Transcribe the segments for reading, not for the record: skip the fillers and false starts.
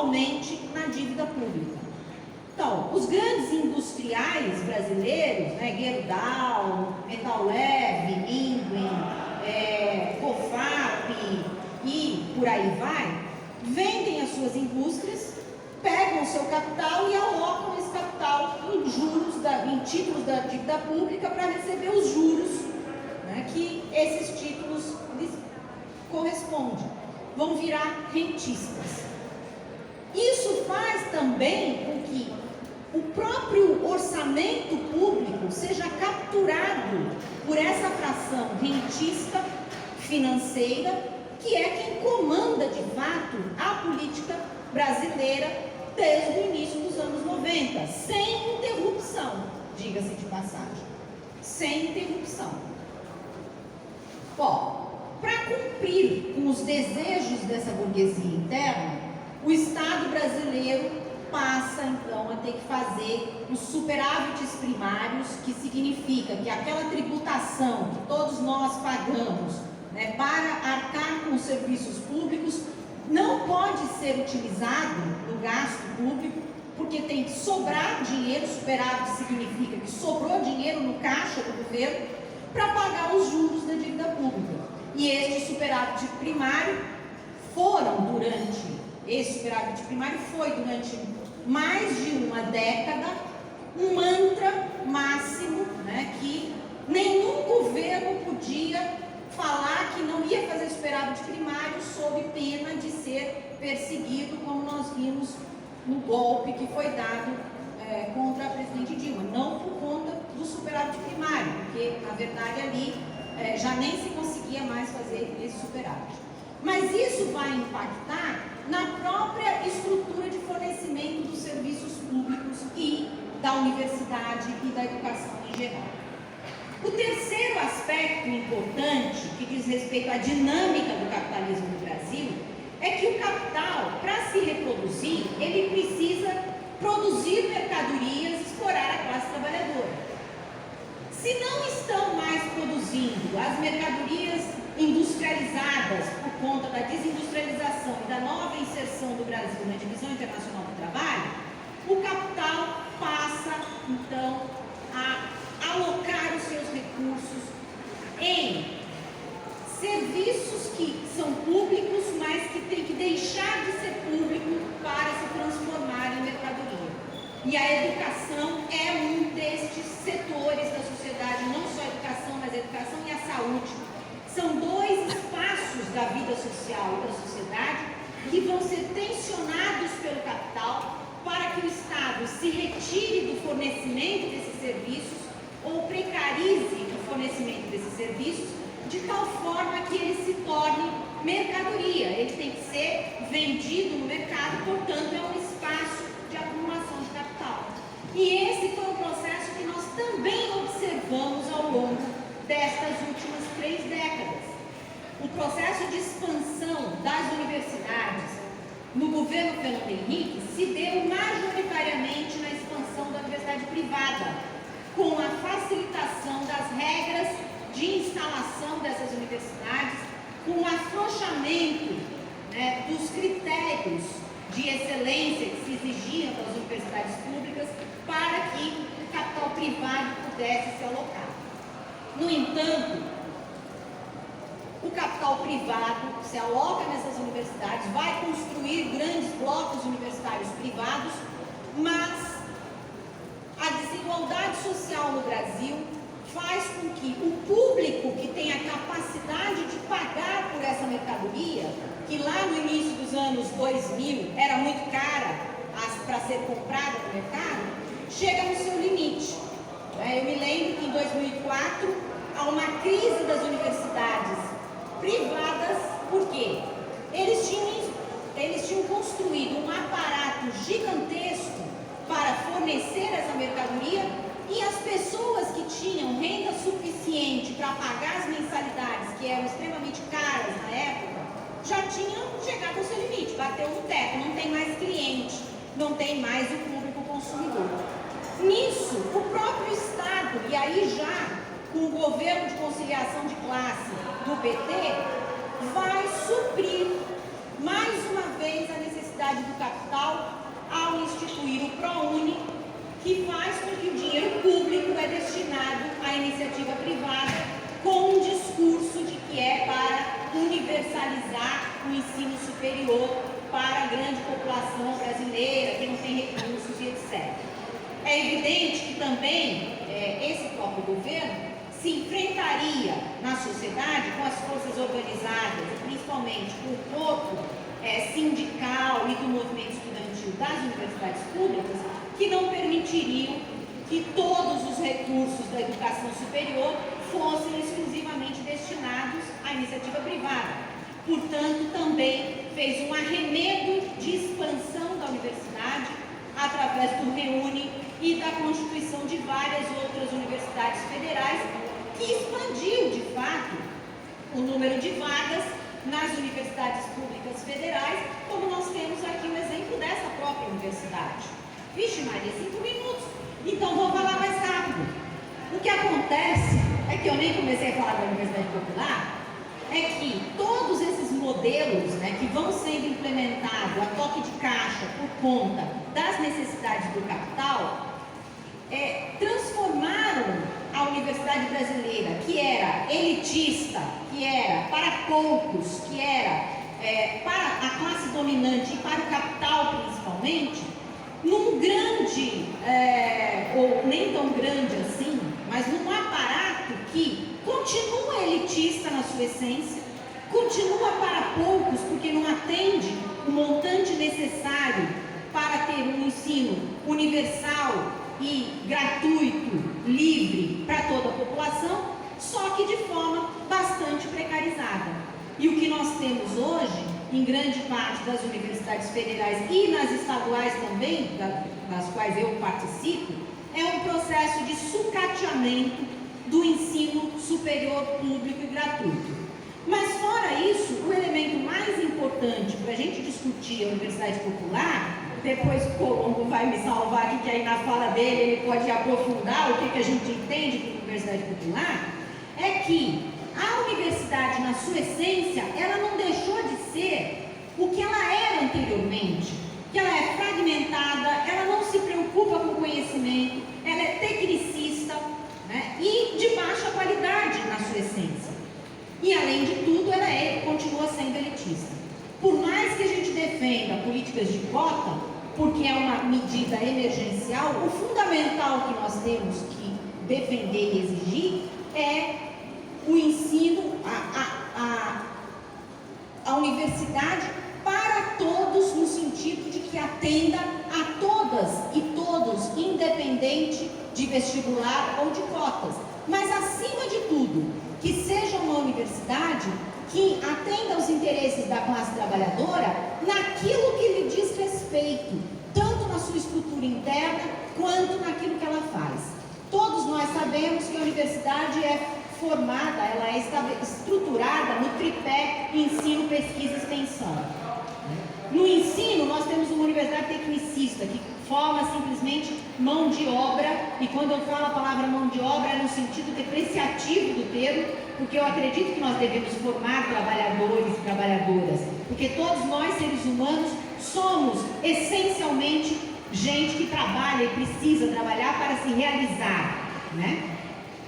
atualmente na dívida pública. Então, os grandes industriais brasileiros, né, Gerdau, Metal Leve, Minguin, Cofap e por aí vai, vendem as suas indústrias, pegam o seu capital e alocam esse capital em juros, em títulos da dívida pública para receber os juros, né, que esses títulos lhes correspondem. Vão virar rentistas. Isso faz também com que o próprio orçamento público seja capturado por essa fração rentista financeira, que é quem comanda de fato a política brasileira desde o início dos anos 90, sem interrupção, diga-se de passagem, sem interrupção. Bom, para cumprir com os desejos dessa burguesia interna, o Estado brasileiro passa então a ter que fazer os superávites primários, que significa que aquela tributação que todos nós pagamos, né, para arcar com os serviços públicos não pode ser utilizado no gasto público, porque tem que sobrar dinheiro. Superávit significa que sobrou dinheiro no caixa do governo para pagar os juros da dívida pública. E este superávit primário foi durante mais de uma década um mantra máximo, né, que nenhum governo podia falar que não ia fazer superávit primário sob pena de ser perseguido, como nós vimos no golpe que foi dado contra a presidente Dilma. Não por conta do superávit primário, porque na verdade ali já nem se conseguia mais fazer esse superávit. Mas isso vai impactar na própria estrutura de fornecimento dos serviços públicos e da universidade e da educação em geral. O terceiro aspecto importante, que diz respeito à dinâmica do capitalismo no Brasil, é que o capital, para se reproduzir, ele precisa produzir mercadorias, explorar a classe trabalhadora. Se não estão mais produzindo as mercadorias industrializadas por conta da desindustrialização e da nova inserção do Brasil na divisão internacional do trabalho, o capital passa, então, a alocar os seus recursos em serviços que são públicos, mas que têm que deixar de ser público para se transformar em mercadoria. E a educação é um destes setores da sociedade, não só a educação, mas a educação e a saúde. São dois espaços da vida social e da sociedade que vão ser tensionados pelo capital para que o Estado se retire do fornecimento desses serviços ou precarize o fornecimento desses serviços de tal forma que ele se torne mercadoria. Ele tem que ser vendido no mercado, portanto é um espaço de acumulação de capital. E esse foi um processo que nós também observamos ao longo destas últimas 3 décadas. O processo de expansão das universidades no governo Fernando Henrique se deu majoritariamente na expansão da universidade privada, com a facilitação das regras de instalação dessas universidades, com o afrouxamento, né, dos critérios de excelência que se exigiam das universidades públicas para que o capital privado pudesse se alocar. No entanto, o capital privado se aloca nessas universidades, vai construir grandes blocos universitários privados, mas a desigualdade social no Brasil faz com que o público que tem a capacidade de pagar por essa mercadoria, que lá no início dos anos 2000 era muito cara para ser comprada no mercado, chega no seu limite. Eu me lembro que em 2004 há uma crise das universidades privadas, porque eles tinham construído um aparato gigantesco para fornecer essa mercadoria, e as pessoas que tinham renda suficiente para pagar as mensalidades, que eram extremamente caras na época, já tinham chegado ao seu limite, bateu no teto, não tem mais cliente, não tem mais o público consumidor. Nisso, o próprio Estado, e aí já com o governo de conciliação de classe do PT, vai suprir mais uma vez a necessidade Universidade do Capital ao instituir o ProUni, que faz com que o dinheiro público é destinado à iniciativa privada com um discurso de que é para universalizar o ensino superior para a grande população brasileira, que não tem recursos e etc. É evidente que também esse próprio governo se enfrentaria na sociedade com as forças organizadas, principalmente com o corpo sindical e do movimento estudantil das universidades públicas, que não permitiriam que todos os recursos da educação superior fossem exclusivamente destinados à iniciativa privada. Portanto, também fez um arremedo de expansão da universidade através do REUNI e da constituição de várias outras universidades federais, que expandiu, de fato, o número de vagas nas universidades públicas federais, como nós temos aqui o exemplo dessa própria universidade. Vixe Maria, 5 minutos, então vou falar mais rápido. O que acontece é que eu nem comecei a falar da Universidade Popular, é que todos esses modelos, né, que vão sendo implementados a toque de caixa por conta das necessidades do capital, transformaram a universidade brasileira, que era elitista, que era para poucos, que era para a classe dominante e para o capital principalmente, num grande, ou nem tão grande assim, mas num aparato que continua elitista na sua essência, continua para poucos porque não atende o montante necessário para ter um ensino universal e gratuito, livre para toda a população, só que de forma bastante precarizada. E o que nós temos hoje, em grande parte das universidades federais e nas estaduais também, das quais eu participo, é um processo de sucateamento do ensino superior público e gratuito. Mas fora isso, o elemento mais importante para a gente discutir a Universidade Popular, depois o Colombo vai me salvar aqui, que aí na fala dele ele pode aprofundar o que a gente entende por Universidade Popular, é que a universidade, na sua essência, ela não deixou de ser o que ela era anteriormente, que ela é fragmentada, ela não se preocupa com o conhecimento, ela é tecnicista, né, e de baixa qualidade na sua essência. E além de tudo, ela continua sendo elitista. Por mais que a gente defenda políticas de cota, porque é uma medida emergencial, o fundamental que nós temos que defender e exigir é o ensino, a universidade para todos, no sentido de que atenda a todas e todos, independente de vestibular ou de cotas. Mas, acima de tudo, que seja uma universidade que atenda aos interesses da classe trabalhadora naquilo que lhe diz respeito, tanto na sua estrutura interna quanto naquilo que ela faz. Todos nós sabemos que a universidade é formada, ela é estruturada no tripé ensino, pesquisa e extensão. No ensino, nós temos uma universidade tecnicista que forma simplesmente mão de obra, e quando eu falo a palavra mão de obra é no sentido depreciativo do termo, porque eu acredito que nós devemos formar trabalhadores e trabalhadoras, porque todos nós, seres humanos, somos essencialmente gente que trabalha e precisa trabalhar para se realizar, né?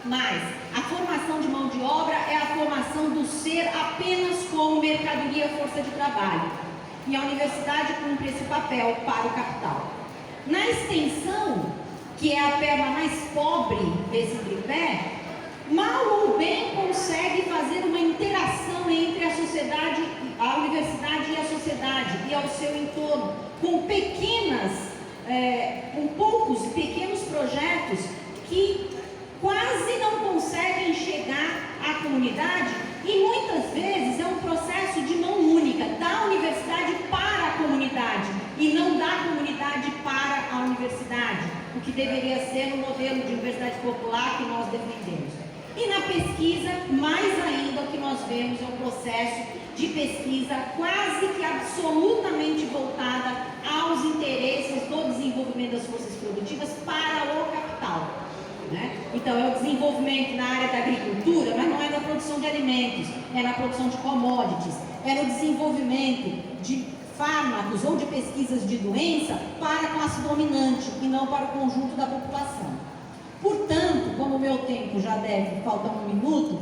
Mas a formação de mão de obra é a formação do ser apenas como mercadoria, força de trabalho. E a universidade cumpre esse papel para o capital. Na extensão, que é a perna mais pobre desse tripé, mal ou bem consegue fazer uma interação entre a sociedade, a universidade e a sociedade e ao seu entorno, com poucos pequenos projetos que quase não conseguem chegar à comunidade, e muitas vezes é um processo de mão única, da universidade para a comunidade e não da comunidade para a universidade, o que deveria ser o modelo de universidade popular que nós defendemos. E na pesquisa, mais ainda, o que nós vemos é um processo de pesquisa quase que absolutamente voltada aos interesses do desenvolvimento das forças produtivas para o capital, né? Então é o desenvolvimento na área da agricultura, mas não é na produção de alimentos, é na produção de commodities, é no desenvolvimento de fármacos ou de pesquisas de doença para a classe dominante e não para o conjunto da população. Portanto, como o meu tempo já deve faltar um minuto,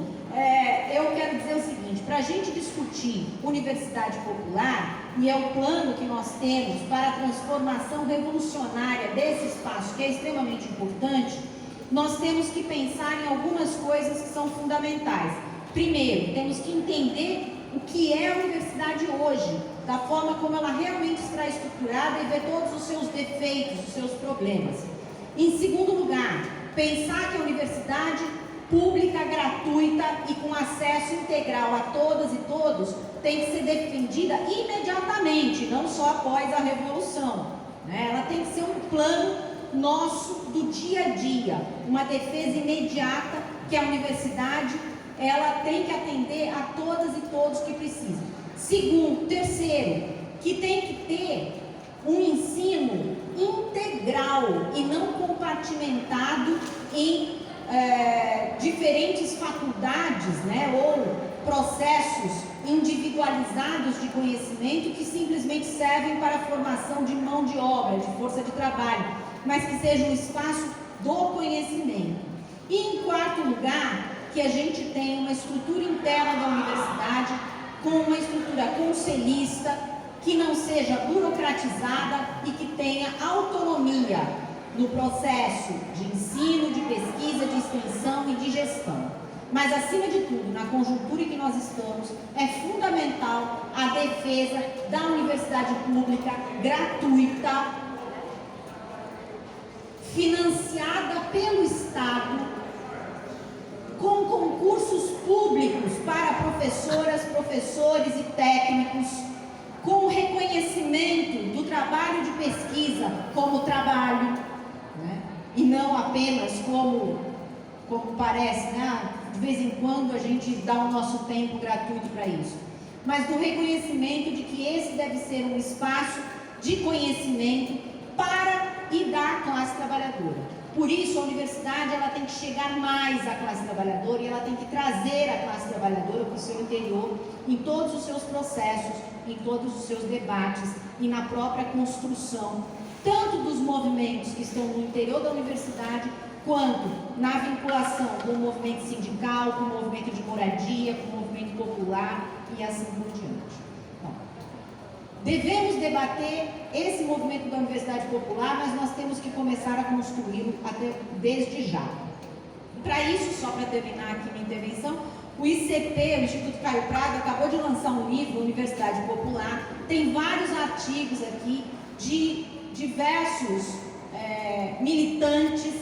eu quero dizer o seguinte: para a gente discutir universidade popular, e é o plano que nós temos para a transformação revolucionária desse espaço, que é extremamente importante, nós temos que pensar em algumas coisas que são fundamentais. Primeiro, temos que entender o que é a universidade hoje, da forma como ela realmente está estruturada e ver todos os seus defeitos, os seus problemas. Em segundo lugar, pensar que a universidade pública, gratuita e com acesso integral a todas e todos tem que ser defendida imediatamente, não só após a revolução, né? Ela tem que ser um plano nosso do dia a dia, uma defesa imediata que a universidade ela tem que atender a todas e todos que precisam. Terceiro, que tem que ter um ensino integral e não compartimentado em diferentes faculdades, né, ou processos individualizados de conhecimento que simplesmente servem para a formação de mão de obra, de força de trabalho, mas que seja um espaço do conhecimento. E em quarto lugar, que a gente tenha uma estrutura interna da universidade com uma estrutura conselhista, que não seja burocratizada e que tenha autonomia no processo de ensino, de pesquisa, de extensão e de gestão. Mas, acima de tudo, na conjuntura em que nós estamos, é fundamental a defesa da universidade pública, gratuita, financiada pelo Estado, com concursos públicos para professoras, professores e técnicos, com reconhecimento do trabalho de pesquisa como trabalho, né? E não apenas como parece, né? De vez em quando a gente dá o nosso tempo gratuito para isso, mas do reconhecimento de que esse deve ser um espaço de conhecimento para e da classe trabalhadora. Por isso, a universidade ela tem que chegar mais à classe trabalhadora e ela tem que trazer a classe trabalhadora para o seu interior em todos os seus processos, em todos os seus debates e na própria construção, tanto dos movimentos que estão no interior da universidade, quanto na vinculação com o movimento sindical, com o movimento de moradia, com o movimento popular e assim por diante. Devemos debater esse movimento da Universidade Popular, mas nós temos que começar a construí-lo desde já. Para isso, só para terminar aqui minha intervenção, o ICP, o Instituto Caio Prado, acabou de lançar um livro, Universidade Popular. Tem vários artigos aqui de diversos militantes,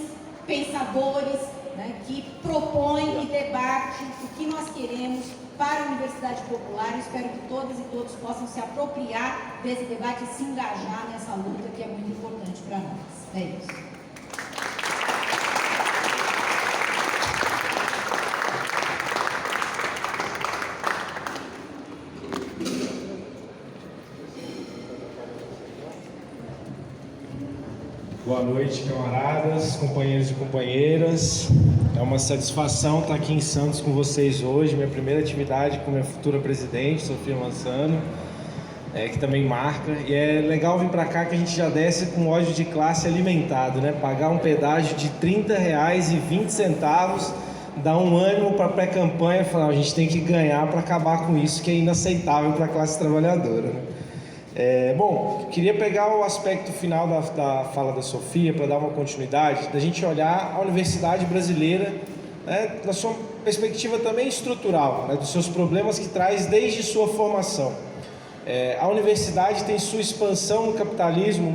pensadores, né, que propõem e debatem o que nós queremos para a Universidade Popular. Eu espero que todas e todos possam se apropriar desse debate e se engajar nessa luta que é muito importante para nós. É isso. Boa noite, camaradas, companheiros e companheiras. É uma satisfação estar aqui em Santos com vocês hoje. Minha primeira atividade com minha futura presidente, Sofia Manzano, que também marca. E é legal vir para cá que a gente já desce com ódio de classe alimentado, né? Pagar um pedágio de R$30,20 dá um ânimo para a pré-campanha. Falar, a gente tem que ganhar para acabar com isso, que é inaceitável para a classe trabalhadora, né? Bom, queria pegar o aspecto final da fala da Sofia para dar uma continuidade, da gente olhar a universidade brasileira, né, na sua perspectiva também estrutural, né, dos seus problemas que traz desde sua formação. A universidade tem sua expansão no capitalismo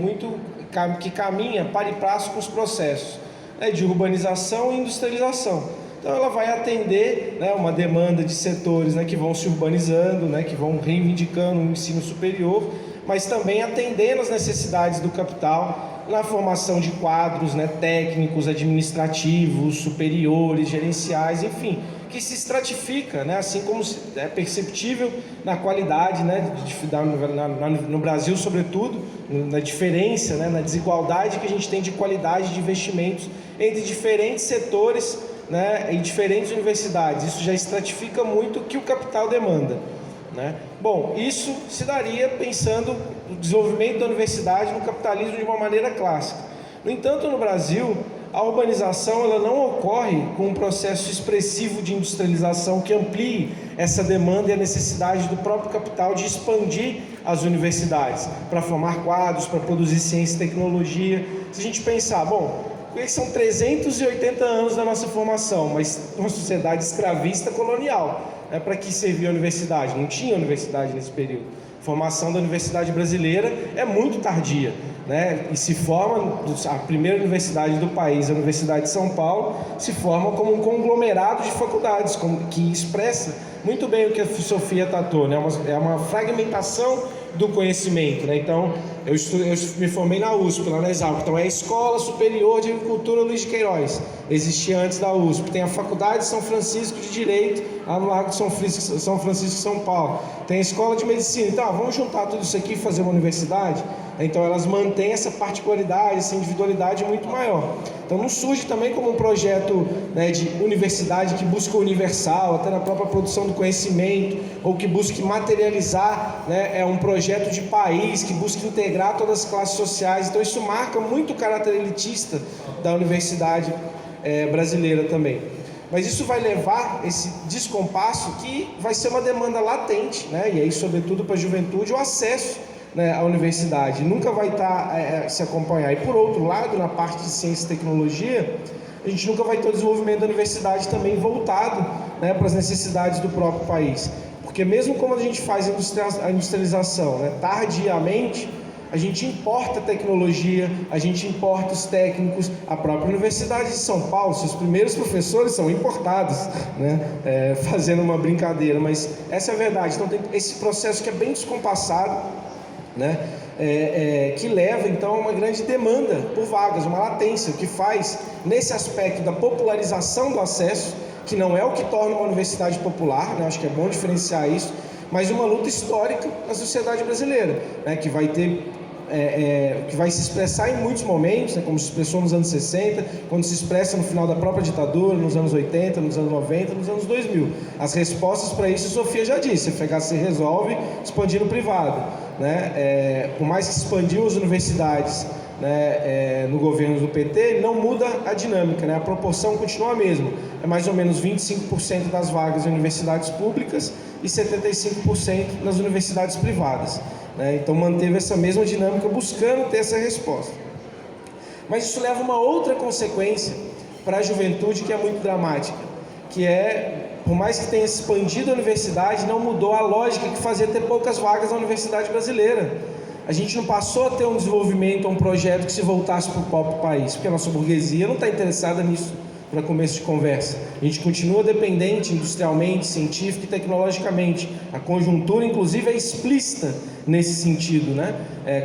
que caminha para e passo com os processos, né, de urbanização e industrialização. Então ela vai atender, né, uma demanda de setores, né, que vão se urbanizando, né, que vão reivindicando um ensino superior, mas também atendendo as necessidades do capital na formação de quadros, né, técnicos, administrativos, superiores, gerenciais, enfim, que se estratifica, né, assim como é perceptível na qualidade, né, no Brasil, sobretudo, na diferença, né, na desigualdade que a gente tem de qualidade de investimentos entre diferentes setores, né, em diferentes universidades. Isso já estratifica muito o que o capital demanda. né? Bom, isso se daria pensando no desenvolvimento da universidade no capitalismo de uma maneira clássica. No entanto, no Brasil, a urbanização ela não ocorre com um processo expressivo de industrialização que amplie essa demanda e a necessidade do próprio capital de expandir as universidades para formar quadros, para produzir ciência e tecnologia. Se a gente pensar, bom, são 380 anos da nossa formação, mas uma sociedade escravista colonial. Para que servia a universidade? Não tinha universidade nesse período. A formação da universidade brasileira é muito tardia, né? E se forma, a primeira universidade do país, a Universidade de São Paulo, se forma como um conglomerado de faculdades, que expressa muito bem o que a Sofia tratou, né? É uma fragmentação do conhecimento, né? Então, eu me formei na USP, lá na Exalc. Então, é a Escola Superior de Agricultura Luiz de Queiroz. Existia antes da USP. Tem a Faculdade de São Francisco de Direito, lá no Largo de São Francisco, São Paulo. Tem a Escola de Medicina. Então, vamos juntar tudo isso aqui e fazer uma universidade? Então, elas mantêm essa particularidade, essa individualidade muito maior. Então, não surge também como um projeto, né, de universidade que busca o universal, até na própria produção do conhecimento, ou que busque materializar, né, é um projeto de país que busca integrar todas as classes sociais. Então, isso marca muito o caráter elitista da universidade brasileira também. Mas isso vai levar esse descompasso que vai ser uma demanda latente, né, e aí, sobretudo para a juventude, o acesso, né, à universidade nunca vai estar se acompanhar. E por outro lado, na parte de ciência e tecnologia, a gente nunca vai ter o desenvolvimento da universidade também voltado, né, para as necessidades do próprio país. Porque mesmo como a gente faz a industrialização, né, tardiamente, a gente importa tecnologia, a gente importa os técnicos. A própria Universidade de São Paulo, seus primeiros professores são importados, né, fazendo uma brincadeira, mas essa é a verdade. Então tem esse processo que é bem descompassado, né, que leva então a uma grande demanda por vagas, uma latência, o que faz nesse aspecto da popularização do acesso, que não é o que torna uma universidade popular, né, acho que é bom diferenciar isso, mas uma luta histórica na sociedade brasileira, né, que vai ter que vai se expressar em muitos momentos, né, como se expressou nos anos 60, quando se expressa no final da própria ditadura, nos anos 80, nos anos 90, nos anos 2000. As respostas para isso, a Sofia já disse, a FHC resolve expandir no privado, né? Por mais que se expandiu as universidades, né, no governo do PT, não muda a dinâmica, né? A proporção continua a mesma, é mais ou menos 25% das vagas em universidades públicas e 75% nas universidades privadas. Então manteve essa mesma dinâmica, buscando ter essa resposta. Mas isso leva a uma outra consequência para a juventude que é muito dramática, que é, por mais que tenha expandido a universidade, não mudou a lógica que fazia ter poucas vagas na universidade brasileira. A gente não passou a ter um desenvolvimento, um projeto que se voltasse para o próprio país, porque a nossa burguesia não está interessada nisso. Para começo de conversa, a gente continua dependente industrialmente, científica e tecnologicamente. A conjuntura, inclusive, é explícita nesse sentido, né?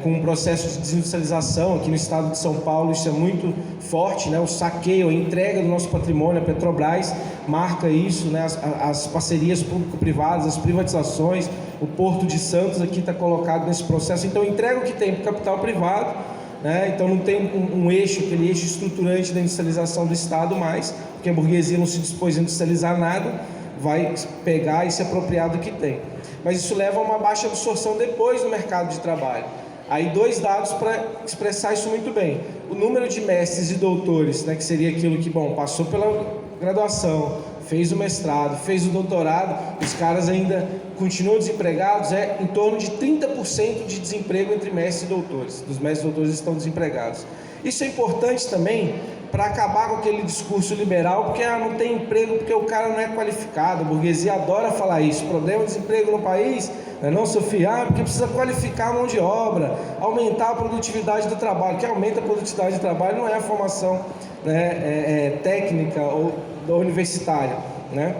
Com um processo de desindustrialização aqui no estado de São Paulo, isso é muito forte, né? O saqueio, a entrega do nosso patrimônio, a Petrobras marca isso, né? As parcerias público-privadas, as privatizações, o Porto de Santos aqui está colocado nesse processo. Então, entrega o que tem para o capital privado, né? Então não tem um eixo, aquele eixo estruturante da industrialização do Estado mais, porque a burguesia não se dispôs a industrializar nada, vai pegar e se apropriar do que tem. Mas isso leva a uma baixa absorção depois no mercado de trabalho. Aí 2 dados para expressar isso muito bem. O número de mestres e doutores, né, que seria aquilo que, bom, passou pela graduação, fez o mestrado, fez o doutorado, os caras ainda continuam desempregados, em torno de 30% de desemprego entre mestres e doutores. Os mestres e doutores estão desempregados. Isso é importante também para acabar com aquele discurso liberal, porque não tem emprego porque o cara não é qualificado. A burguesia adora falar isso. O problema do desemprego no país, não, Sofia? Porque precisa qualificar a mão de obra, aumentar a produtividade do trabalho. Que aumenta a produtividade do trabalho não é a formação, né, técnica ou universitária, né?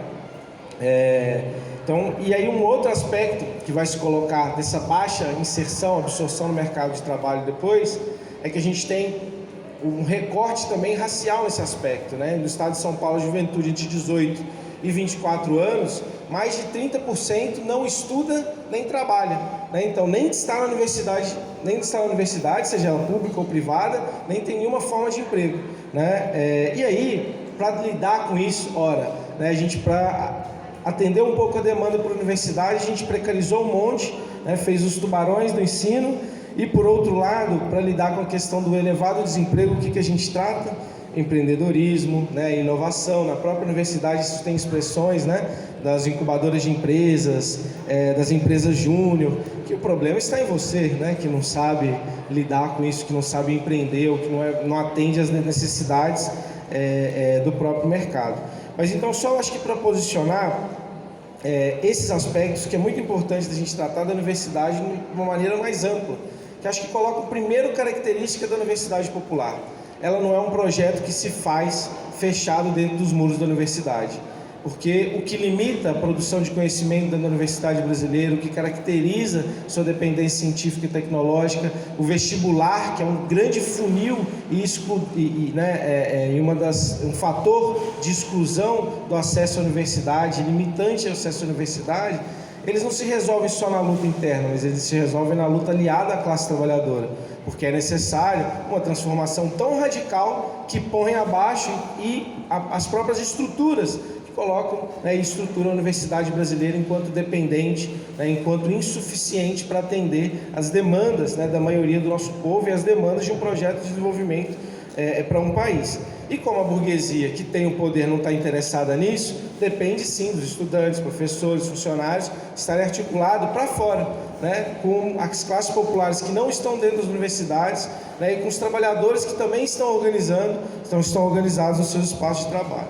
Então, e aí um outro aspecto que vai se colocar dessa baixa inserção, absorção no mercado de trabalho depois, é que a gente tem um recorte também racial nesse aspecto, né? No estado de São Paulo, a juventude entre 18 e 24 anos, mais de 30% não estuda nem trabalha, né? Então nem está na universidade, seja ela pública ou privada, nem tem nenhuma forma de emprego, né? E aí, para lidar com isso, né, a gente, para atender um pouco a demanda para a universidade, a gente precarizou um monte, né, fez os tubarões do ensino, e por outro lado, para lidar com a questão do elevado desemprego, o que a gente trata? Empreendedorismo, né, inovação. Na própria universidade isso tem expressões, né, das incubadoras de empresas, das empresas júnior, que o problema está em você, né, que não sabe lidar com isso, que não sabe empreender, ou que não atende às necessidades do próprio mercado. Mas então, só acho que para posicionar esses aspectos, que é muito importante da gente tratar da universidade de uma maneira mais ampla, que acho que coloca a primeira característica da universidade popular. Ela não é um projeto que se faz fechado dentro dos muros da universidade, porque o que limita a produção de conhecimento da universidade brasileira, o que caracteriza sua dependência científica e tecnológica, o vestibular, que é um grande funil um fator de exclusão do acesso à universidade, limitante ao acesso à universidade, eles não se resolvem só na luta interna, mas eles se resolvem na luta aliada à classe trabalhadora, porque é necessário uma transformação tão radical que põe abaixo as próprias estruturas que colocam, né, e estruturam a universidade brasileira enquanto dependente, né, enquanto insuficiente para atender as demandas, né, da maioria do nosso povo e as demandas de um projeto de desenvolvimento para um país. E como a burguesia que tem o poder não está interessada nisso, depende sim dos estudantes, professores, funcionários estarem articulados para fora, né, com as classes populares que não estão dentro das universidades, né, e com os trabalhadores que também estão organizados nos seus espaços de trabalho.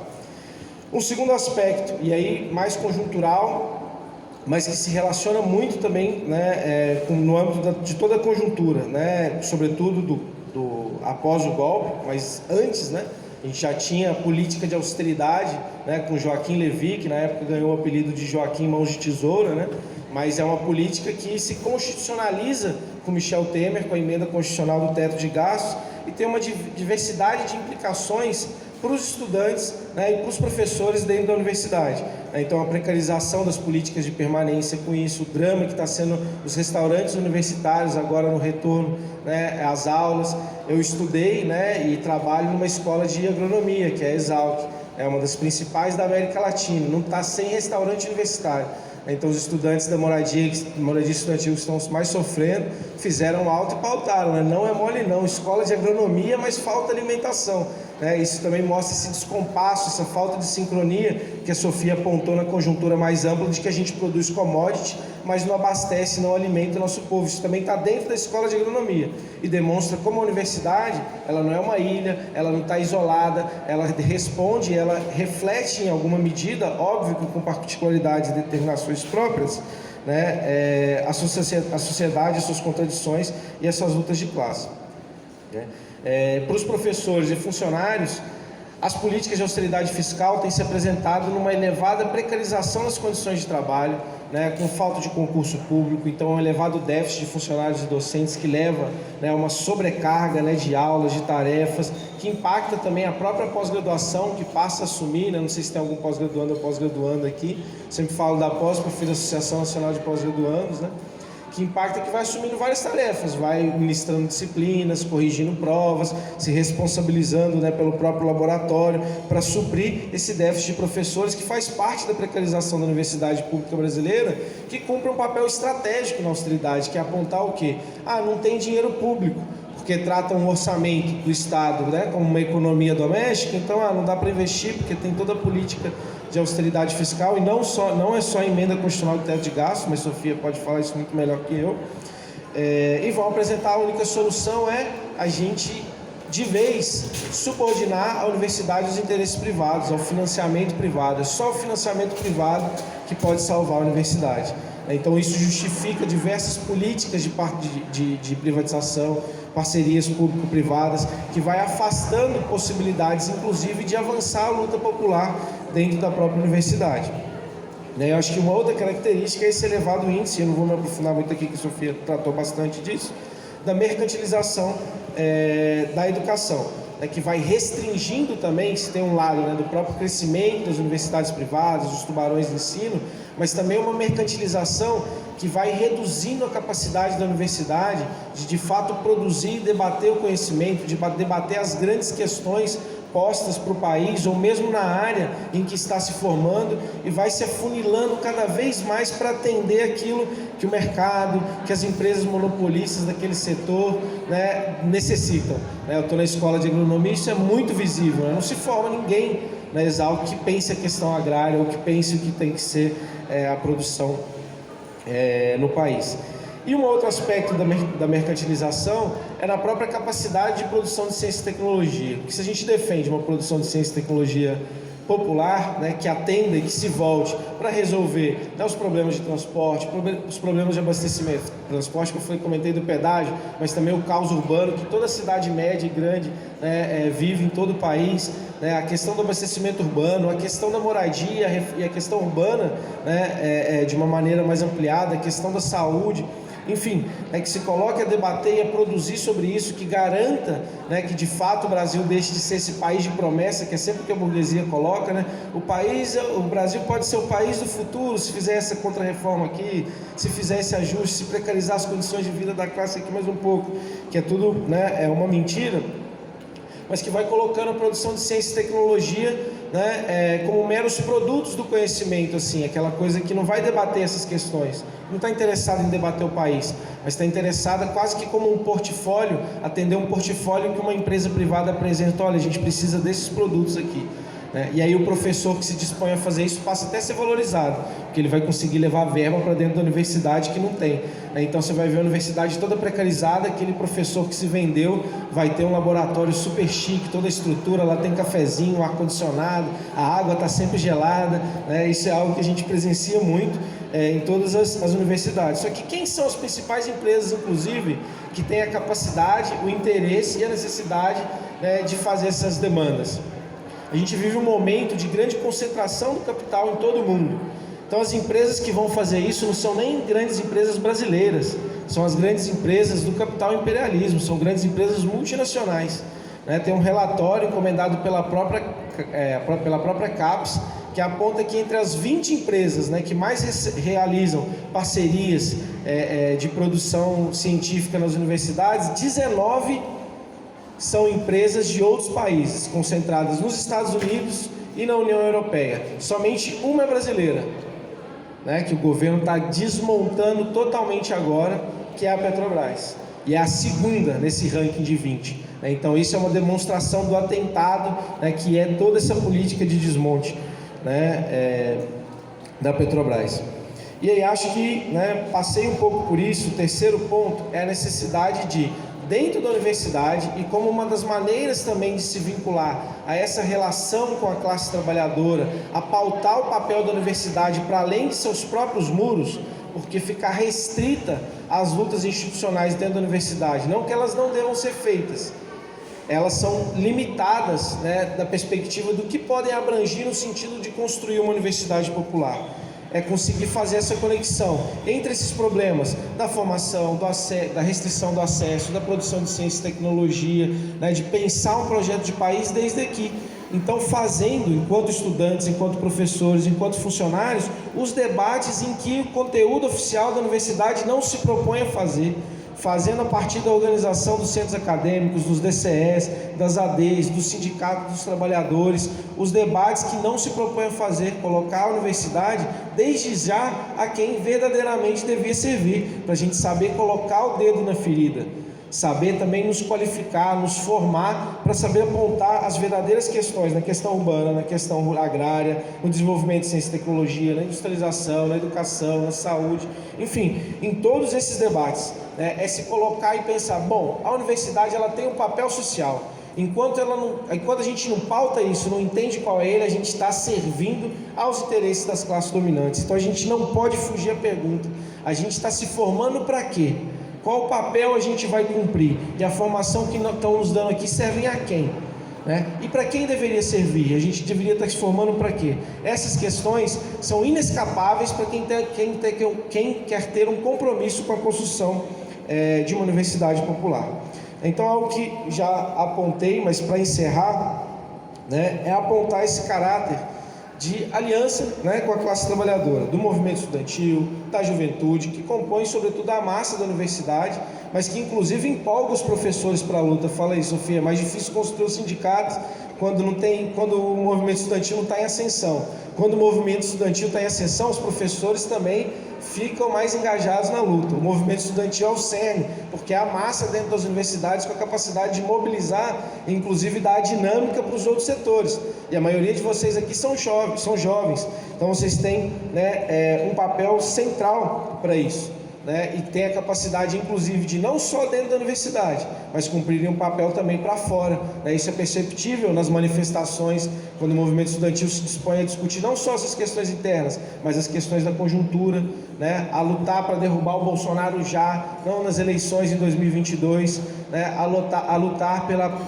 Um segundo aspecto, e aí mais conjuntural, mas que se relaciona muito também, né, no âmbito de toda a conjuntura, né, sobretudo após o golpe, mas antes, né, a gente já tinha a política de austeridade, né, com Joaquim Levy, que na época ganhou o apelido de Joaquim Mãos de Tesoura, né, mas é uma política que se constitucionaliza com Michel Temer, com a emenda constitucional do teto de gastos, e tem uma diversidade de implicações para os estudantes, né, e para os professores dentro da universidade. Então, a precarização das políticas de permanência com isso, o drama que está sendo os restaurantes universitários agora no retorno, né, às aulas. Eu estudei, né, e trabalho numa escola de agronomia, que é a Exalc, é uma das principais da América Latina, não está sem restaurante universitário. Então, os estudantes da moradia estudantil que estão mais sofrendo, fizeram alto e pautaram, né? Não é mole não, escola de agronomia, mas falta alimentação, né? Isso também mostra esse descompasso, essa falta de sincronia que a Sofia apontou na conjuntura mais ampla de que a gente produz commodity, mas não abastece, não alimenta o nosso povo. Isso também está dentro da escola de agronomia e demonstra como a universidade, ela não é uma ilha, ela não está isolada, ela responde, ela reflete em alguma medida, óbvio que com particularidades e determinações próprias, né, a sociedade, as suas contradições e as suas lutas de classe, né? Para os professores e funcionários, as políticas de austeridade fiscal têm se apresentado numa elevada precarização das condições de trabalho, né, com falta de concurso público, então um elevado déficit de funcionários e docentes que leva, né, a uma sobrecarga, né, de aulas, de tarefas, que impacta também a própria pós-graduação, que passa a assumir, né, não sei se tem algum pós-graduando ou pós-graduando aqui, sempre falo da pós, porque eu fiz a Associação Nacional de Pós-Graduandos, né, que impacta, que vai assumindo várias tarefas, vai ministrando disciplinas, corrigindo provas, se responsabilizando, né, pelo próprio laboratório, para suprir esse déficit de professores que faz parte da precarização da universidade pública brasileira, que cumpre um papel estratégico na austeridade, que é apontar o quê? Não tem dinheiro público, porque trata um orçamento do Estado, né, como uma economia doméstica, então não dá para investir, porque tem toda a política de austeridade fiscal, e não é só a emenda constitucional do teto de gastos, mas Sofia pode falar isso muito melhor que eu, e vão apresentar a única solução a gente, de vez, subordinar a universidade aos interesses privados, ao financiamento privado. É só o financiamento privado que pode salvar a universidade. Então isso justifica diversas políticas de privatização, parcerias público-privadas, que vai afastando possibilidades, inclusive, de avançar a luta popular dentro da própria universidade. Eu acho que uma outra característica é esse elevado índice, eu não vou me aprofundar muito aqui, que a Sofia tratou bastante disso, da mercantilização da educação, que vai restringindo também, se tem um lado, né, do próprio crescimento das universidades privadas, dos tubarões de ensino, mas também uma mercantilização que vai reduzindo a capacidade da universidade de fato produzir e debater o conhecimento, de debater as grandes questões postas para o país, ou mesmo na área em que está se formando, e vai se afunilando cada vez mais para atender aquilo que o mercado, que as empresas monopolistas daquele setor, né, necessitam. Eu estou na escola de agronomia, isso é muito visível, né? Não se forma ninguém na Exalc que pense a questão agrária ou que pense o que tem que ser a produção no país. E um outro aspecto da mercantilização é na própria capacidade de produção de ciência e tecnologia. Porque se a gente defende uma produção de ciência e tecnologia popular, né, que atenda e que se volte para resolver, né, os problemas de transporte, os problemas de abastecimento, transporte que eu comentei do pedágio, mas também o caos urbano que toda cidade média e grande, né, vive em todo o país, né, a questão do abastecimento urbano, a questão da moradia e a questão urbana, né, de uma maneira mais ampliada, a questão da saúde. Enfim, que se coloque a debater e a produzir sobre isso, que garanta, né, que de fato o Brasil deixe de ser esse país de promessa, que é sempre o que a burguesia coloca, né? O Brasil pode ser o país do futuro se fizer essa contra-reforma aqui, se fizer esse ajuste, se precarizar as condições de vida da classe aqui mais um pouco, que é tudo, né, uma mentira, mas que vai colocando a produção de ciência e tecnologia, né, como meros produtos do conhecimento, assim, aquela coisa que não vai debater essas questões, não está interessado em debater o país, mas está interessada quase que como um portfólio, atender um portfólio que uma empresa privada apresenta, olha, a gente precisa desses produtos aqui. E aí o professor que se dispõe a fazer isso passa até a ser valorizado, porque ele vai conseguir levar verba para dentro da universidade que não tem. Então você vai ver a universidade toda precarizada, aquele professor que se vendeu vai ter um laboratório super chique, toda a estrutura, lá tem cafezinho, ar-condicionado, a água está sempre gelada, isso é algo que a gente presencia muito em todas as universidades. Só que quem são as principais empresas, inclusive, que têm a capacidade, o interesse e a necessidade, de fazer essas demandas? A gente vive um momento de grande concentração do capital em todo o mundo. Então as empresas que vão fazer isso não são nem grandes empresas brasileiras, são as grandes empresas do capital imperialismo, são grandes empresas multinacionais. Tem um relatório encomendado pela própria CAPES, que aponta que entre as 20 empresas, que mais realizam parcerias de produção científica nas universidades, 19 são empresas de outros países, concentradas nos Estados Unidos e na União Europeia. Somente uma é brasileira, que o governo está desmontando totalmente agora, que é a Petrobras. E é a segunda nesse ranking de 20. Então isso é uma demonstração do atentado, que é toda essa política de desmonte, da Petrobras. E aí acho que, passei um pouco por isso. O terceiro ponto é a necessidade de, dentro da universidade, e como uma das maneiras também de se vincular a essa relação com a classe trabalhadora, a pautar o papel da universidade para além de seus próprios muros, porque ficar restrita às lutas institucionais dentro da universidade, não que elas não devam ser feitas, elas são limitadas, da perspectiva do que podem abranger no sentido de construir uma universidade popular. É conseguir fazer essa conexão entre esses problemas da formação, da restrição do acesso, da produção de ciência e tecnologia, de pensar um projeto de país desde aqui. Então, fazendo, enquanto estudantes, enquanto professores, enquanto funcionários, os debates em que o conteúdo oficial da universidade não se propõe a fazer, fazendo a partir da organização dos centros acadêmicos, dos DCEs, das ADs, dos sindicatos dos trabalhadores, os debates que não se propõem a fazer, colocar a universidade desde já a quem verdadeiramente devia servir, para a gente saber colocar o dedo na ferida, saber também nos qualificar, nos formar, para saber apontar as verdadeiras questões, na questão urbana, na questão agrária, no desenvolvimento de ciência e tecnologia, na industrialização, na educação, na saúde, enfim, em todos esses debates, é se colocar e pensar, bom, a universidade ela tem um papel social, enquanto a gente não pauta isso, não entende qual é ele, a gente está servindo aos interesses das classes dominantes. Então a gente não pode fugir à pergunta, a gente está se formando para quê? Qual papel a gente vai cumprir? E a formação que estão nos dando aqui servem a quem? E para quem deveria servir? A gente deveria estar se formando para quê? Essas questões são inescapáveis para quem quer ter um compromisso com a construção de uma universidade popular. Então, algo que já apontei, mas para encerrar, é apontar esse caráter de aliança, com a classe trabalhadora, do movimento estudantil, da juventude, que compõe sobretudo a massa da universidade, mas que inclusive empolga os professores para a luta. Fala aí, Sofia, é mais difícil construir os sindicatos quando o movimento estudantil não está em ascensão. Quando o movimento estudantil está em ascensão, os professores também ficam mais engajados na luta. O movimento estudantil é o cerne, porque é a massa dentro das universidades com a capacidade de mobilizar e inclusive dar a dinâmica para os outros setores. E a maioria de vocês aqui são jovens, então vocês têm, né, um papel central para isso, né, e tem a capacidade inclusive de não só dentro da universidade, mas cumprirem um papel também para fora, né? Isso é perceptível nas manifestações, quando o movimento estudantil se dispõe a discutir não só essas questões internas, mas as questões da conjuntura, né? A lutar para derrubar o Bolsonaro já, não nas eleições em 2022, né? A lutar pela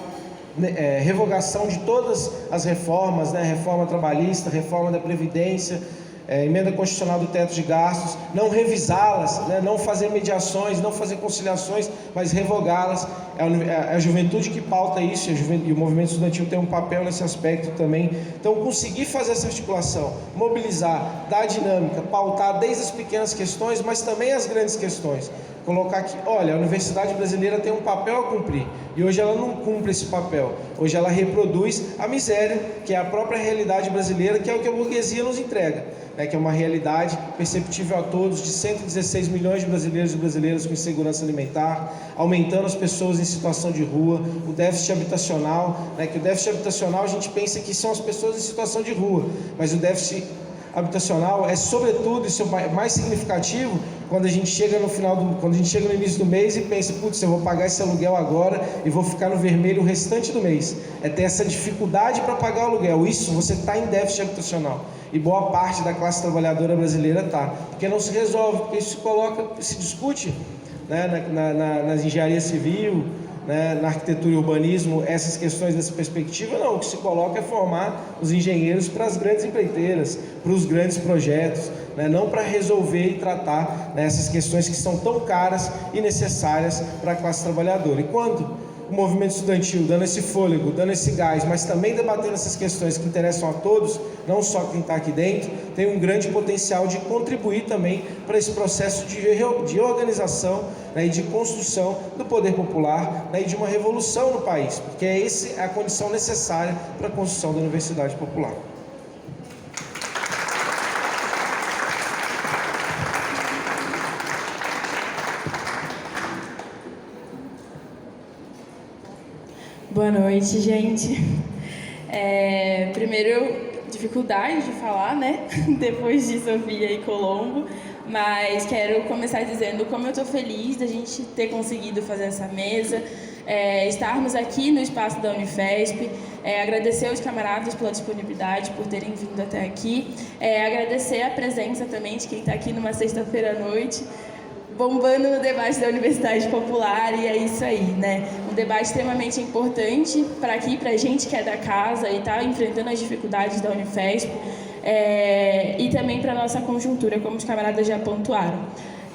revogação de todas as reformas, né? Reforma trabalhista, reforma da Previdência, emenda constitucional do teto de gastos, não revisá-las, né? Não fazer mediações, não fazer conciliações, mas revogá-las. É a juventude que pauta isso, e o movimento estudantil tem um papel nesse aspecto também. Então, conseguir fazer essa articulação, mobilizar, dar dinâmica, pautar desde as pequenas questões, mas também as grandes questões. Colocar que, olha, a universidade brasileira tem um papel a cumprir, e hoje ela não cumpre esse papel. Hoje ela reproduz a miséria, que é a própria realidade brasileira, que é o que a burguesia nos entrega, né? Que é uma realidade perceptível a todos, de 116 milhões de brasileiros e brasileiras com insegurança alimentar, aumentando as pessoas em situação de rua, o déficit habitacional, né? Que o déficit habitacional a gente pensa que são as pessoas em situação de rua, mas o déficit habitacional é sobretudo, isso é mais significativo quando a gente chega no início do mês e pensa, putz, eu vou pagar esse aluguel agora e vou ficar no vermelho o restante do mês. É ter essa dificuldade para pagar o aluguel. Isso, você está em déficit habitacional. E boa parte da classe trabalhadora brasileira está. Porque não se resolve, porque isso se discute, né, na engenharia civil, né, na arquitetura e urbanismo, essas questões dessa perspectiva. Não, o que se coloca é formar os engenheiros para as grandes empreiteiras, para os grandes projetos, né, não para resolver e tratar, né, essas questões que são tão caras e necessárias para a classe trabalhadora. E quando o movimento estudantil, dando esse fôlego, dando esse gás, mas também debatendo essas questões que interessam a todos, não só quem está aqui dentro, tem um grande potencial de contribuir também para esse processo de organização, né, e de construção do poder popular, né, e de uma revolução no país, porque essa é a condição necessária para a construção da universidade popular. Boa noite, gente. Primeiro, dificuldade de falar, né? Depois de Sofia e Colombo, mas quero começar dizendo como eu estou feliz da gente ter conseguido fazer essa mesa, estarmos aqui no espaço da Unifesp, agradecer aos camaradas pela disponibilidade, por terem vindo até aqui, agradecer a presença também de quem está aqui numa sexta-feira à noite, bombando no debate da Universidade Popular, e é isso aí, né? Um debate extremamente importante para aqui, para a gente que é da casa e está enfrentando as dificuldades da Unifesp, e também para a nossa conjuntura, como os camaradas já pontuaram.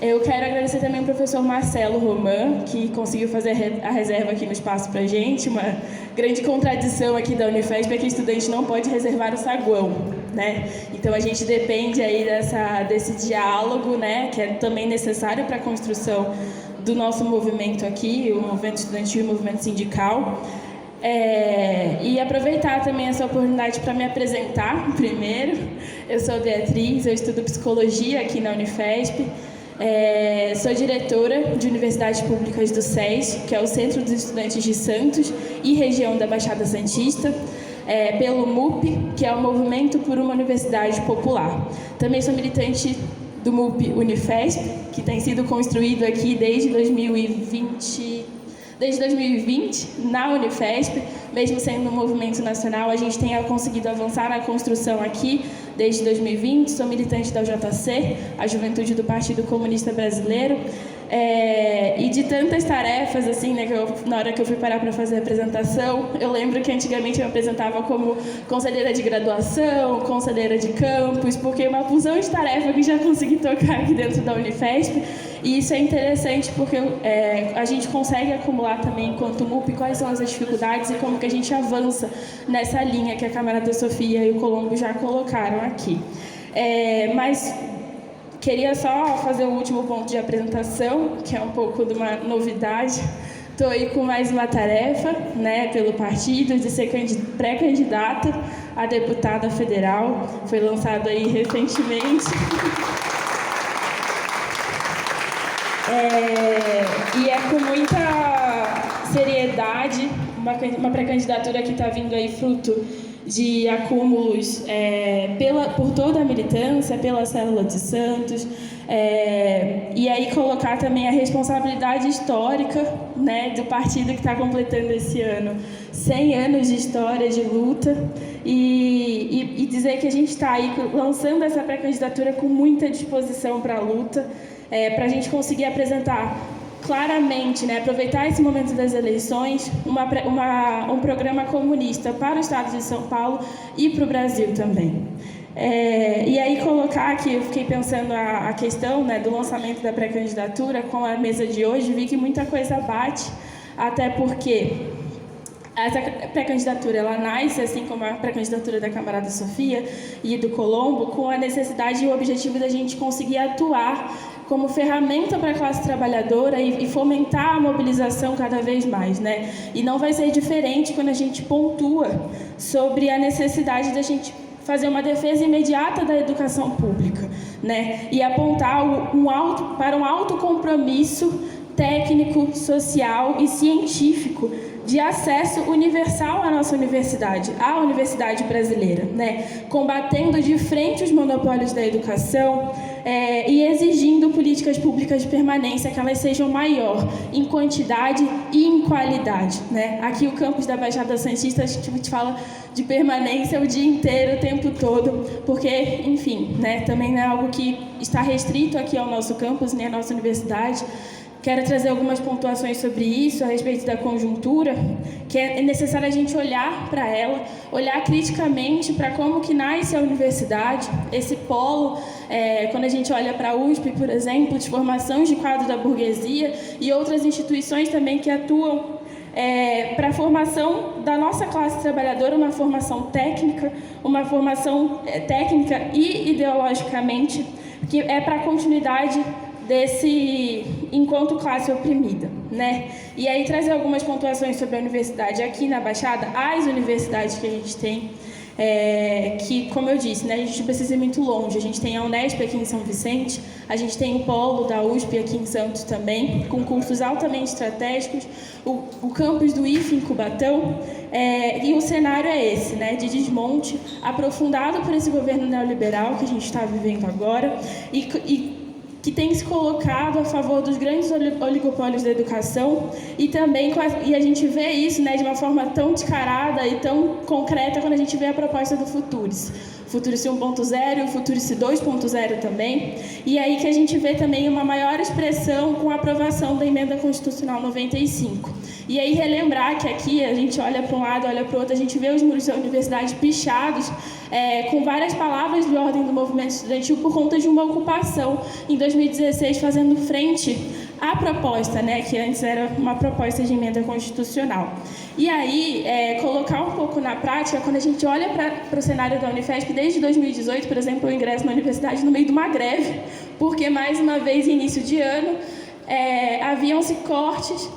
Eu quero agradecer também ao professor Marcelo Roman, que conseguiu fazer a reserva aqui no espaço para a gente. Uma grande contradição aqui da Unifesp é que o estudante não pode reservar o saguão, né? Então a gente depende aí desse diálogo, né, que é também necessário para a construção do nosso movimento aqui, o movimento estudantil e o movimento sindical. E aproveitar também essa oportunidade para me apresentar primeiro. Eu sou Beatriz, eu estudo psicologia aqui na Unifesp. Sou diretora de Universidades Públicas do SES, que é o Centro dos Estudantes de Santos e região da Baixada Santista, pelo MUP, que é o Movimento por uma Universidade Popular. Também sou militante do MUP Unifesp, que tem sido construído aqui desde 2020 na Unifesp. Mesmo sendo um movimento nacional, a gente tem conseguido avançar na construção aqui desde 2020. Sou militante da UJC, a Juventude do Partido Comunista Brasileiro, e de tantas tarefas, assim, né, na hora que eu fui parar para fazer a apresentação, eu lembro que antigamente eu me apresentava como conselheira de graduação, conselheira de campus, porque uma porção de tarefa que já consegui tocar aqui dentro da Unifesp. E isso é interessante porque a gente consegue acumular também, enquanto MUP, quais são as dificuldades e como que a gente avança nessa linha que a camarada Sofia e o Colombo já colocaram aqui. Mas Queria só fazer o último ponto de apresentação, que é um pouco de uma novidade. Estou aí com mais uma tarefa, né, pelo partido, de ser pré-candidata a deputada federal. Foi lançado aí recentemente. E é com muita seriedade, uma pré-candidatura que está vindo aí fruto de acúmulos por toda a militância, pela Célula de Santos, e aí colocar também a responsabilidade histórica, né, do partido que está completando esse ano 100 anos de história, de luta, e dizer que a gente está aí lançando essa pré-candidatura com muita disposição para a luta, para a gente conseguir apresentar claramente, né, aproveitar esse momento das eleições, um programa comunista para o estado de São Paulo e para o Brasil também. E aí colocar aqui, eu fiquei pensando a questão, né, do lançamento da pré-candidatura com a mesa de hoje, vi que muita coisa bate, até porque essa pré-candidatura, ela nasce, assim como a pré-candidatura da camarada Sofia e do Colombo, com a necessidade e o objetivo da gente conseguir atuar como ferramenta para a classe trabalhadora e fomentar a mobilização cada vez mais, né? E não vai ser diferente quando a gente pontua sobre a necessidade da gente fazer uma defesa imediata da educação pública, né? E apontar para um alto compromisso técnico, social e científico de acesso universal à nossa universidade, à universidade brasileira, né? Combatendo de frente os monopólios da educação e exigindo políticas públicas de permanência que elas sejam maior em quantidade e em qualidade, né? Aqui o campus da Baixada Santista, a gente fala de permanência o dia inteiro, o tempo todo, porque, enfim, né? Também não é algo que está restrito aqui ao nosso campus, nem à nossa universidade. Quero trazer algumas pontuações sobre isso, a respeito da conjuntura, que é necessário a gente olhar para ela, olhar criticamente para como que nasce a universidade, esse polo, quando a gente olha para a USP, por exemplo, de formação de quadro da burguesia e outras instituições também que atuam para a formação da nossa classe trabalhadora, uma formação técnica e ideologicamente, que é para a continuidade desse enquanto classe oprimida, né? E aí trazer algumas pontuações sobre a universidade aqui na Baixada, as universidades que a gente tem, que, como eu disse, né, a gente não precisa ir muito longe. A gente tem a Unesp aqui em São Vicente, a gente tem o polo da USP aqui em Santos também, com cursos altamente estratégicos, o campus do IFE em Cubatão, e o cenário é esse, né, de desmonte, aprofundado por esse governo neoliberal que a gente está vivendo agora, e que tem se colocado a favor dos grandes oligopólios da educação e também e a gente vê isso, né, de uma forma tão descarada e tão concreta quando a gente vê a proposta do Futurice. Futurice 1.0 e o Futurice 2.0 também. E aí que a gente vê também uma maior expressão com a aprovação da Emenda Constitucional 95. E aí relembrar que aqui a gente olha para um lado, olha para o outro, a gente vê os muros da universidade pichados com várias palavras de ordem do movimento estudantil por conta de uma ocupação em 2016 fazendo frente à proposta, né, que antes era uma proposta de emenda constitucional. E aí, colocar um pouco na prática, quando a gente olha para o cenário da Unifesp, desde 2018, por exemplo, eu ingresso na universidade no meio de uma greve, porque, mais uma vez, início de ano, haviam-se cortes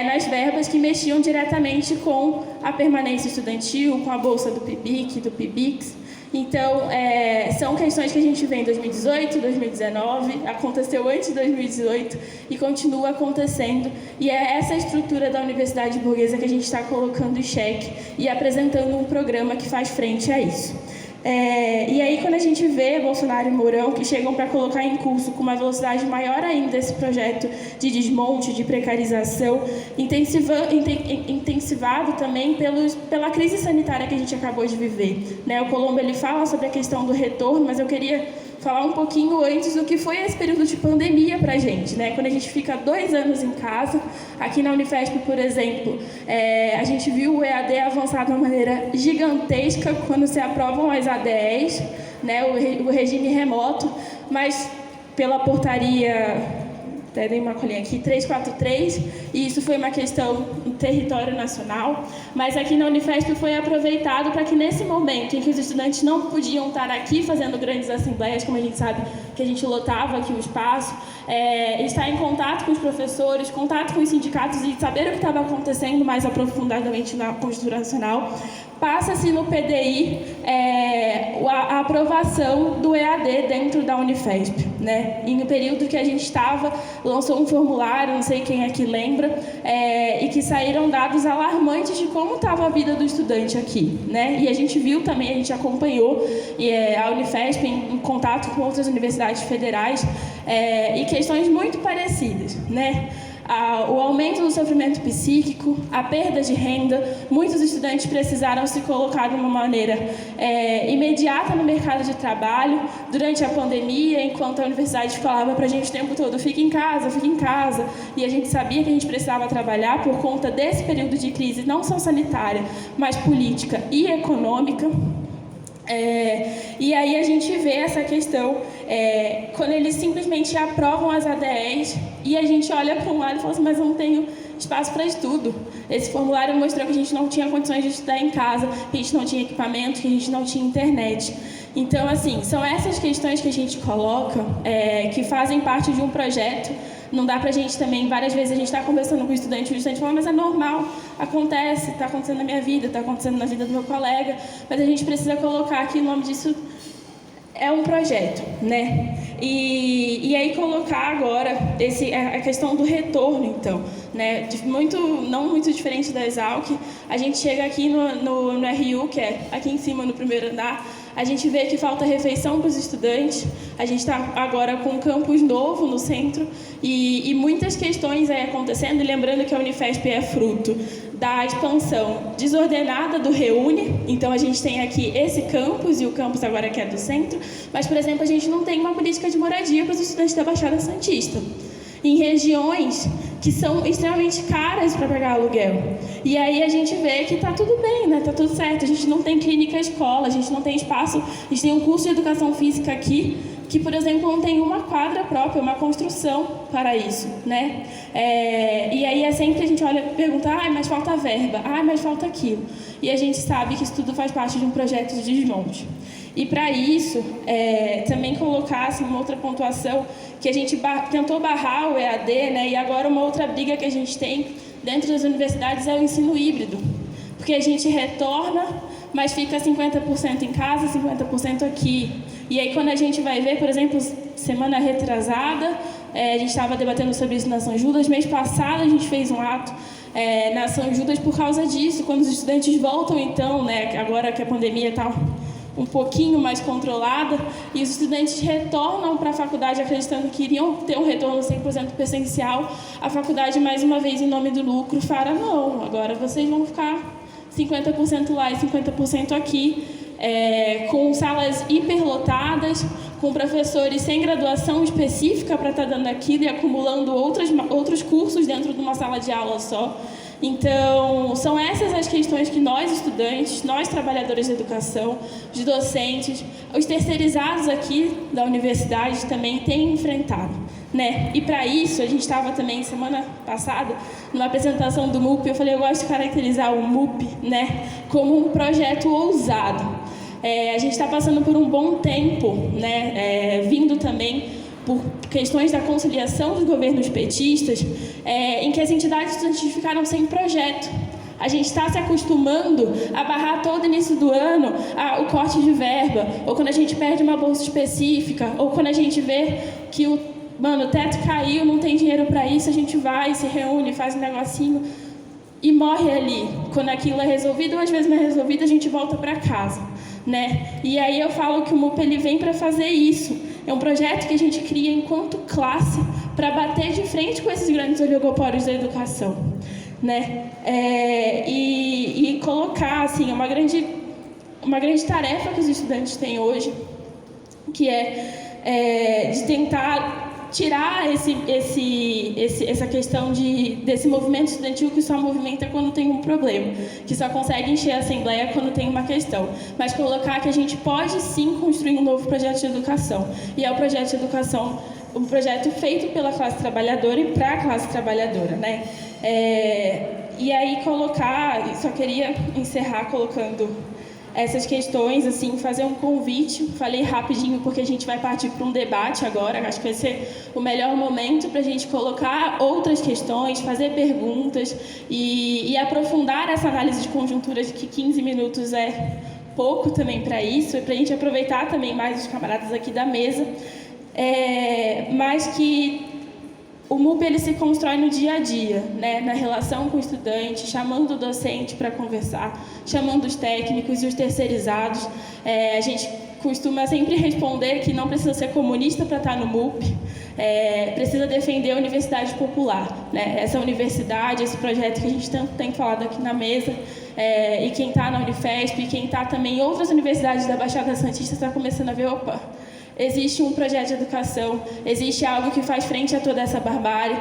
nas verbas que mexiam diretamente com a permanência estudantil, com a bolsa do PIBIC, do PIBIX. Então, são questões que a gente vê em 2018, 2019, aconteceu antes de 2018 e continua acontecendo. E é essa estrutura da universidade burguesa que a gente está colocando em xeque e apresentando um programa que faz frente a isso. E aí, quando a gente vê Bolsonaro e Mourão, que chegam para colocar em curso com uma velocidade maior ainda esse projeto de desmonte, de precarização, intensivado também pela crise sanitária que a gente acabou de viver, né? O Colombo, ele fala sobre a questão do retorno, mas eu queria falar um pouquinho antes do que foi esse período de pandemia para a gente, né? Quando a gente fica 2 anos em casa, aqui na Unifesp, por exemplo, a gente viu o EAD avançar de uma maneira gigantesca quando se aprovam as ADEs, né? O regime remoto, mas pela portaria, até dei uma colinha aqui, 343, e isso foi uma questão no território nacional, mas aqui na Unifesp foi aproveitado para que nesse momento em que os estudantes não podiam estar aqui fazendo grandes assembleias, como a gente sabe que a gente lotava aqui o espaço, estar em contato com os professores, contato com os sindicatos e saber o que estava acontecendo mais aprofundadamente na Conjuntura Nacional, passa-se no PDI a aprovação do EAD dentro da Unifesp, né? Em um período que a gente estava, lançou um formulário, não sei quem aqui lembra, e que saíram dados alarmantes de como estava a vida do estudante aqui, né? E a gente viu também, a gente acompanhou a Unifesp em contato com outras universidades federais e questões muito parecidas, né? O aumento do sofrimento psíquico, a perda de renda, muitos estudantes precisaram se colocar de uma maneira imediata no mercado de trabalho durante a pandemia, enquanto a universidade falava para a gente o tempo todo, fique em casa, e a gente sabia que a gente precisava trabalhar por conta desse período de crise, não só sanitária, mas política e econômica. E aí a gente vê essa questão quando eles simplesmente aprovam as ADEs e a gente olha para um lado e fala assim, mas eu não tenho espaço para estudo. Esse formulário mostrou que a gente não tinha condições de estudar em casa, que a gente não tinha equipamento, que a gente não tinha internet. Então, assim, são essas questões que a gente coloca que fazem parte de um projeto. Não dá para a gente também, várias vezes a gente está conversando com o estudante fala, mas é normal, acontece, está acontecendo na minha vida, está acontecendo na vida do meu colega, mas a gente precisa colocar que o nome disso é um projeto, né? E aí colocar agora a questão do retorno, então, né? Não muito diferente da Exalc, a gente chega aqui no RU, que é aqui em cima no primeiro andar, a gente vê que falta refeição para os estudantes, a gente está agora com um campus novo no centro e muitas questões aí acontecendo, e lembrando que a Unifesp é fruto da expansão desordenada do Reúne, então a gente tem aqui esse campus e o campus agora que é do centro, mas, por exemplo, a gente não tem uma política de moradia para os estudantes da Baixada Santista, em regiões que são extremamente caras para pagar aluguel. E aí a gente vê que está tudo bem, né? Está tudo certo. A gente não tem clínica escola, a gente não tem espaço, a gente tem um curso de educação física aqui, que, por exemplo, não tem uma quadra própria, uma construção para isso, né? E aí é sempre a gente olha e pergunta, mas falta verba, mas falta aquilo. E a gente sabe que isso tudo faz parte de um projeto de desmonte. E para isso, também colocar assim, uma outra pontuação, que a gente tentou barrar o EAD, né? E agora uma outra briga que a gente tem dentro das universidades é o ensino híbrido. Porque a gente retorna, mas fica 50% em casa, 50% aqui. E aí quando a gente vai ver, por exemplo, semana retrasada, a gente estava debatendo sobre isso na São Judas, mês passado a gente fez um ato na São Judas por causa disso, quando os estudantes voltam então, né, agora que a pandemia está um pouquinho mais controlada, e os estudantes retornam para a faculdade acreditando que iriam ter um retorno 100% presencial, a faculdade, mais uma vez, em nome do lucro, fala, não, agora vocês vão ficar 50% lá e 50% aqui, com salas hiperlotadas, com professores sem graduação específica para estar dando aquilo e acumulando outros cursos dentro de uma sala de aula só. Então, são essas as questões que nós, estudantes, nós, trabalhadores da educação, os docentes, os terceirizados aqui da universidade também têm enfrentado, né? E para isso, a gente estava também, semana passada, numa apresentação do MUP, eu falei, eu gosto de caracterizar o MUP, né, como um projeto ousado. A gente está passando por um bom tempo, né, vindo também por questões da conciliação dos governos petistas, em que as entidades estudantis ficaram sem projeto. A gente está se acostumando a barrar todo início do ano o corte de verba, ou quando a gente perde uma bolsa específica, ou quando a gente vê que o teto caiu, não tem dinheiro para isso, a gente vai, se reúne, faz um negocinho e morre ali. Quando aquilo é resolvido, ou às vezes não é resolvido, a gente volta para casa, né? E aí eu falo que o MUP ele vem para fazer isso. É um projeto que a gente cria enquanto classe para bater de frente com esses grandes oligopólios da educação, né? E colocar assim uma grande tarefa que os estudantes têm hoje, que de tentar tirar essa questão desse movimento estudantil que só movimenta quando tem um problema, que só consegue encher a assembleia quando tem uma questão, mas colocar que a gente pode sim construir um novo projeto de educação, e é o projeto de educação, um projeto feito pela classe trabalhadora e para a classe trabalhadora, né? E aí só queria encerrar colocando essas questões, assim, fazer um convite. Falei rapidinho porque a gente vai partir para um debate agora. Acho que vai ser o melhor momento para a gente colocar outras questões, fazer perguntas e aprofundar essa análise de conjuntura, de que 15 minutos é pouco também para isso, e para a gente aproveitar também mais os camaradas aqui da mesa, mas que o MUP ele se constrói no dia a dia, né? Na relação com o estudante, chamando o docente para conversar, chamando os técnicos e os terceirizados. A gente costuma sempre responder que não precisa ser comunista para estar no MUP, precisa defender a universidade popular, né? Essa universidade, esse projeto que a gente tanto tem falado aqui na mesa, e quem está na Unifesp, e quem está também em outras universidades da Baixada Santista está começando a ver, opa, existe um projeto de educação, existe algo que faz frente a toda essa barbárie.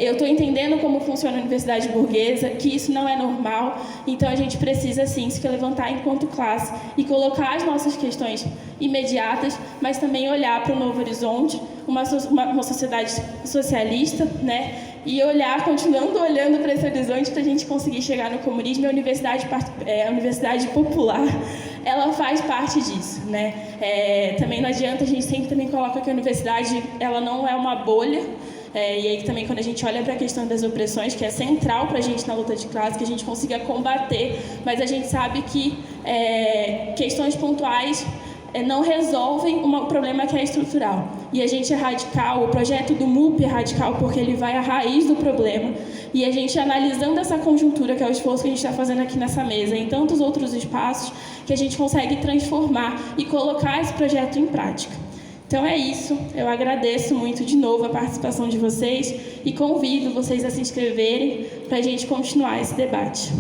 Eu estou entendendo como funciona a universidade burguesa, que isso não é normal, então a gente precisa, sim, se levantar enquanto classe e colocar as nossas questões imediatas, mas também olhar para o novo horizonte, uma sociedade socialista, né? E continuando olhando para esse horizonte para a gente conseguir chegar no comunismo. A universidade popular, ela faz parte disso, né? Também não adianta, a gente sempre também coloca que a universidade ela não é uma bolha. E aí também quando a gente olha para a questão das opressões, que é central para a gente na luta de classe, que a gente consiga combater, mas a gente sabe que questões pontuais não resolvem um problema que é estrutural. E a gente é radical, o projeto do MUP é radical porque ele vai à raiz do problema. E a gente analisando essa conjuntura, que é o esforço que a gente está fazendo aqui nessa mesa, em tantos outros espaços, que a gente consegue transformar e colocar esse projeto em prática. Então é isso, eu agradeço muito de novo a participação de vocês e convido vocês a se inscreverem para a gente continuar esse debate.